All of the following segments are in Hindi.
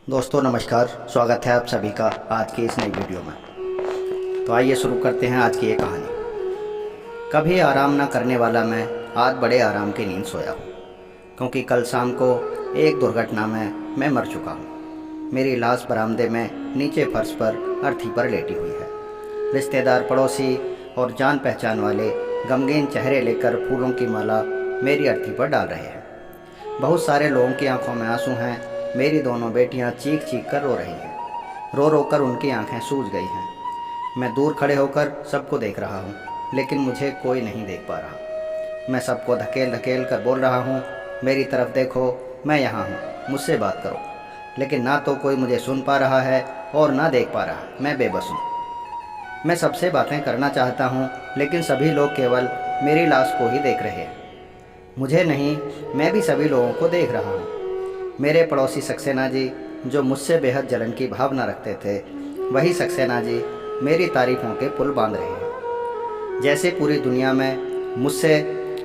दोस्तों नमस्कार, स्वागत है आप सभी का आज की इस नई वीडियो में। तो आइए शुरू करते हैं आज की ये कहानी। कभी आराम ना करने वाला मैं आज बड़े आराम की नींद सोया हूँ, क्योंकि कल शाम को एक दुर्घटना में मैं मर चुका हूँ। मेरी लाश बरामदे में नीचे फर्श पर अर्थी पर लेटी हुई है। रिश्तेदार, पड़ोसी और जान पहचान वाले गमगीन चेहरे लेकर फूलों की माला मेरी अर्थी पर डाल रहे हैं। बहुत सारे लोगों की आंखों में आंसू हैं। मेरी दोनों बेटियां चीख चीख कर रो रही हैं। रो रो कर उनकी आंखें सूज गई हैं। मैं दूर खड़े होकर सबको देख रहा हूँ, लेकिन मुझे कोई नहीं देख पा रहा। मैं सबको धकेल धकेल कर बोल रहा हूँ, मेरी तरफ देखो, मैं यहाँ हूँ, मुझसे बात करो। लेकिन ना तो कोई मुझे सुन पा रहा है और ना देख पा रहा। मैं बेबस हूँ। मैं सबसे बातें करना चाहता हूँ, लेकिन सभी लोग केवल मेरी लाश को ही देख रहे हैं। मुझे नहीं, मैं भी सभी लोगों को देख रहा हूँ। मेरे पड़ोसी सक्सेना जी, जो मुझसे बेहद जलन की भावना रखते थे, वही सक्सेना जी मेरी तारीफों के पुल बांध रहे हैं। जैसे पूरी दुनिया में मुझसे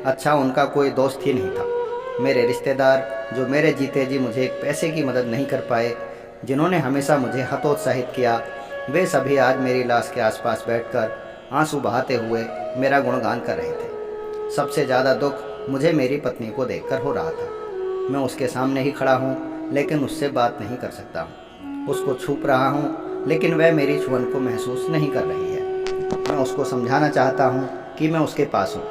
अच्छा उनका कोई दोस्त ही नहीं था। मेरे रिश्तेदार, जो मेरे जीते जी मुझे एक पैसे की मदद नहीं कर पाए, जिन्होंने हमेशा मुझे हतोत्साहित किया, वे सभी आज मेरी लाश के आसपास बैठकर आंसू बहाते हुए मेरा गुणगान कर रहे थे। सबसे ज़्यादा दुख मुझे मेरी पत्नी को देखकर हो रहा था। मैं उसके सामने ही खड़ा हूँ, लेकिन उससे बात नहीं कर सकता हूँ। उसको छुप रहा हूँ, लेकिन वह मेरी छुअन को महसूस नहीं कर रही है। मैं उसको समझाना चाहता हूँ कि मैं उसके पास हूँ,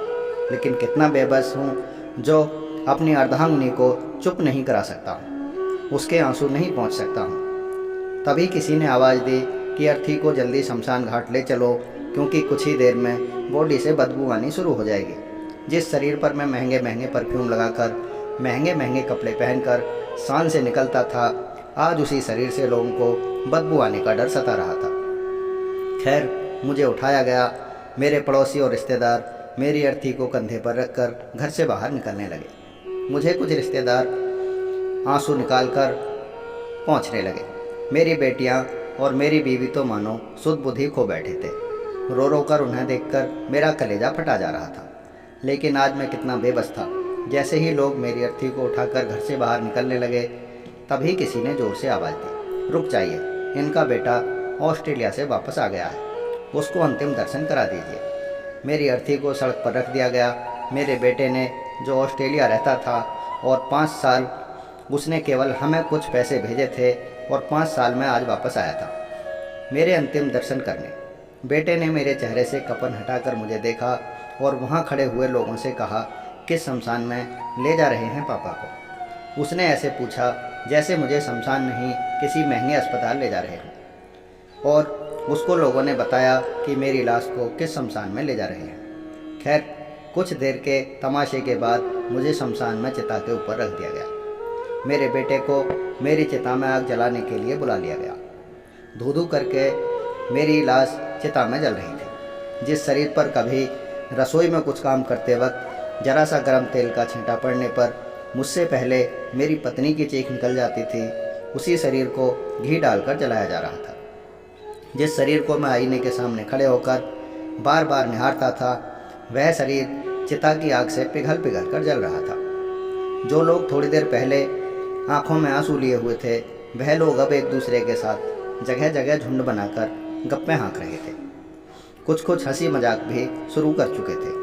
लेकिन कितना बेबस हूँ जो अपनी अर्धांगिनी को चुप नहीं करा सकता हूँ, उसके आंसू नहीं पहुँच सकता हूँ। तभी किसी ने आवाज़ दी कि अर्थी को जल्दी शमशान घाट ले चलो, क्योंकि कुछ ही देर में बॉडी से बदबू आनी शुरू हो जाएगी। जिस शरीर पर मैं महंगे महंगे परफ्यूम लगाकर, महंगे महंगे कपड़े पहनकर शान से निकलता था, आज उसी शरीर से लोगों को बदबू आने का डर सता रहा था। खैर, मुझे उठाया गया। मेरे पड़ोसी और रिश्तेदार मेरी अर्थी को कंधे पर रखकर घर से बाहर निकलने लगे। मुझे कुछ रिश्तेदार आंसू निकालकर पहुंचने लगे। मेरी बेटियां और मेरी बीवी तो मानो सुध बुद्धि खो बैठे थे। रो रो कर उन्हें देखकर मेरा कलेजा फटा जा रहा था। लेकिन आज मैं कितना बेबस था। जैसे ही लोग मेरी अर्थी को उठाकर घर से बाहर निकलने लगे, तभी किसी ने जोर से आवाज़ दी, रुक जाइए, इनका बेटा ऑस्ट्रेलिया से वापस आ गया है, उसको अंतिम दर्शन करा दीजिए। मेरी अर्थी को सड़क पर रख दिया गया। मेरे बेटे ने, जो ऑस्ट्रेलिया रहता था और 5 साल उसने केवल हमें कुछ पैसे भेजे थे, और 5 साल में आज वापस आया था मेरे अंतिम दर्शन करने। बेटे ने मेरे चेहरे से कफन हटाकर मुझे देखा और वहाँ खड़े हुए लोगों से कहा, किस शमशान में ले जा रहे हैं पापा को? उसने ऐसे पूछा जैसे मुझे शमशान नहीं, किसी महंगे अस्पताल ले जा रहे हैं। और उसको लोगों ने बताया कि मेरी लाश को किस शमशान में ले जा रहे हैं। खैर, कुछ देर के तमाशे के बाद मुझे शमशान में चिता के ऊपर रख दिया गया। मेरे बेटे को मेरी चिता में आग जलाने के लिए बुला लिया गया। धू धू करके मेरी लाश चिता में जल रही थी। जिस शरीर पर कभी रसोई में कुछ काम करते वक्त जरा सा गर्म तेल का छींटा पड़ने पर मुझसे पहले मेरी पत्नी की चीख निकल जाती थी, उसी शरीर को घी डालकर जलाया जा रहा था। जिस शरीर को मैं आईने के सामने खड़े होकर बार बार निहारता था, वह शरीर चिता की आग से पिघल पिघल कर जल रहा था। जो लोग थोड़ी देर पहले आंखों में आंसू लिए हुए थे, वह लोग अब एक दूसरे के साथ जगह जगह झुंड बनाकर गप्पे हाँक रहे थे। कुछ कुछ हंसी मजाक भी शुरू कर चुके थे।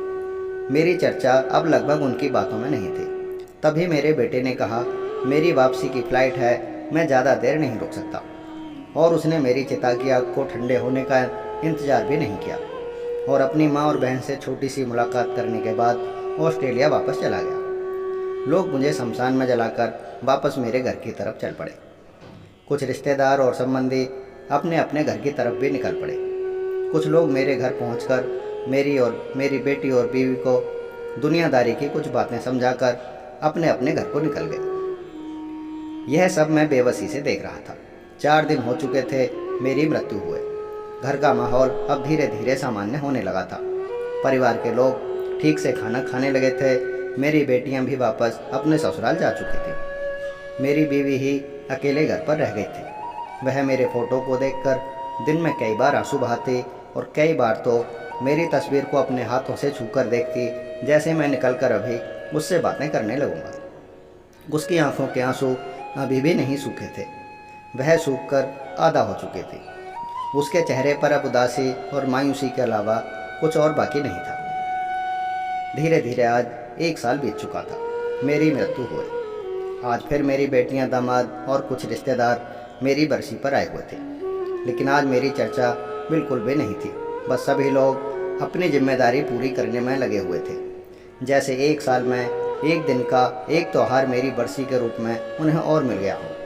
मेरी चर्चा अब लगभग उनकी बातों में नहीं थी। तभी मेरे बेटे ने कहा, मेरी वापसी की फ़्लाइट है, मैं ज़्यादा देर नहीं रुक सकता। और उसने मेरी चिता की आग को ठंडे होने का इंतज़ार भी नहीं किया, और अपनी माँ और बहन से छोटी सी मुलाकात करने के बाद ऑस्ट्रेलिया वापस चला गया। लोग मुझे शमशान में जलाकर वापस मेरे घर की तरफ चल पड़े। कुछ रिश्तेदार और संबंधी अपने अपने घर की तरफ भी निकल पड़े। कुछ लोग मेरे घर पहुंचकर मेरी बेटी और बीवी को दुनियादारी की कुछ बातें समझाकर अपने अपने घर को निकल गए। यह सब मैं बेबसी से देख रहा था। 4 दिन हो चुके थे मेरी मृत्यु हुए। घर का माहौल अब धीरे धीरे सामान्य होने लगा था। परिवार के लोग ठीक से खाना खाने लगे थे। मेरी बेटियां भी वापस अपने ससुराल जा चुकी थी। मेरी बीवी ही अकेले घर पर रह गई थी। वह मेरे फ़ोटो को देखकर दिन में कई बार आंसू बहाती, और कई बार तो मेरी तस्वीर को अपने हाथों से छूकर देखती, जैसे मैं निकलकर अभी उससे बातें करने लगूंगा। उसकी आंखों के आंसू अभी भी नहीं सूखे थे। वह सूखकर आधा हो चुके थे। उसके चेहरे पर अब उदासी और मायूसी के अलावा कुछ और बाकी नहीं था। धीरे धीरे आज 1 साल बीत चुका था। मेरी मृत्यु हुई। आज फिर मेरी बेटियां, दामाद और कुछ रिश्तेदार मेरी बरसी पर आए हुए थे, लेकिन आज मेरी चर्चा बिल्कुल भी नहीं थी। बस सभी लोग अपनी जिम्मेदारी पूरी करने में लगे हुए थे, जैसे 1 साल में एक दिन का एक त्यौहार मेरी बरसी के रूप में उन्हें और मिल गया हो।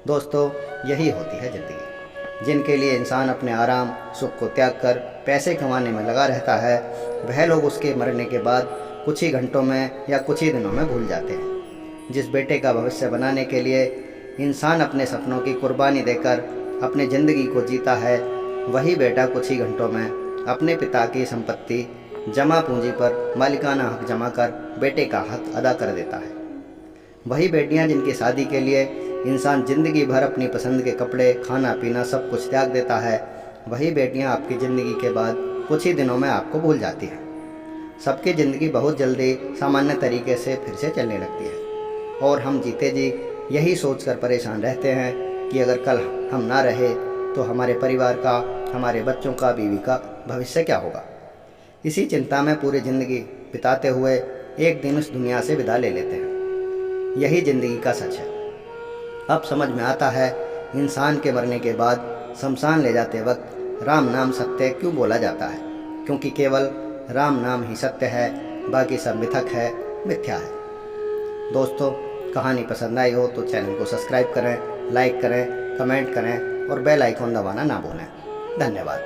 दोस्तों, यही होती है ज़िंदगी। जिनके लिए इंसान अपने आराम सुख को त्याग कर पैसे कमाने में लगा रहता है, वह लोग उसके मरने के बाद कुछ ही घंटों में या कुछ ही दिनों में भूल जाते हैं। जिस बेटे का भविष्य बनाने के लिए इंसान अपने सपनों की कुर्बानी देकर अपनी ज़िंदगी को जीता है, वही बेटा कुछ ही घंटों में अपने पिता की संपत्ति जमा पूंजी पर मालिकाना हक जमा कर बेटे का हक अदा कर देता है। वही बेटियां जिनकी शादी के लिए इंसान ज़िंदगी भर अपनी पसंद के कपड़े, खाना पीना सब कुछ त्याग देता है, वही बेटियां आपकी ज़िंदगी के बाद कुछ ही दिनों में आपको भूल जाती हैं। सबकी ज़िंदगी बहुत जल्दी सामान्य तरीके से फिर से चलने लगती है और हम जीते जी यही सोचकर परेशान रहते हैं कि अगर कल हम ना रहे तो हमारे परिवार का, हमारे बच्चों का, बीवी का भविष्य क्या होगा। इसी चिंता में पूरी ज़िंदगी बिताते हुए एक दिन इस दुनिया से विदा ले लेते हैं। यही ज़िंदगी का सच है। अब समझ में आता है इंसान के मरने के बाद शमशान ले जाते वक्त राम नाम सत्य क्यों बोला जाता है, क्योंकि केवल राम नाम ही सत्य है, बाकी सब मिथक है, मिथ्या है। दोस्तों, कहानी पसंद आई हो तो चैनल को सब्सक्राइब करें, लाइक करें, कमेंट करें और बेल आइकॉन दबाना ना भूलें। धन्यवाद।